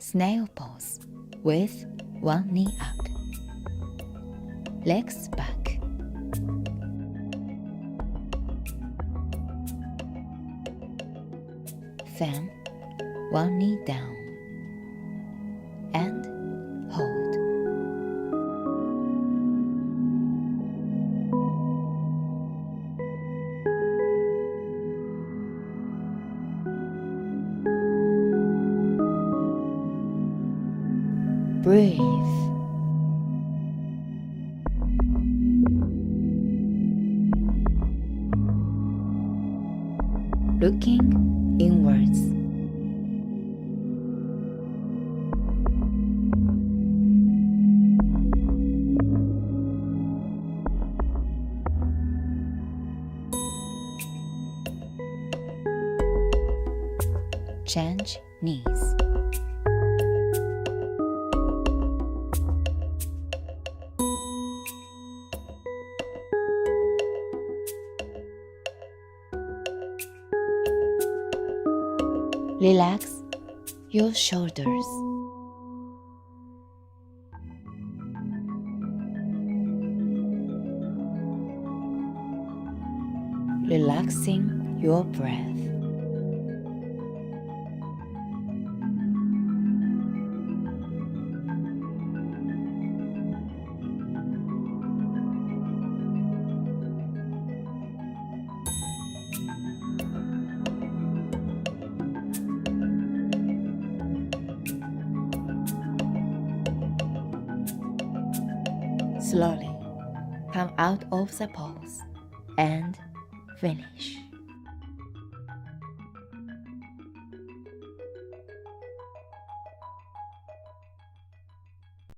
Snail pose with one knee up, legs back. Then one knee down and hold. Breathe. Looking inwards. Change knees. Relax your shoulders. Relaxing your breath. Slowly come out of the pose and finish.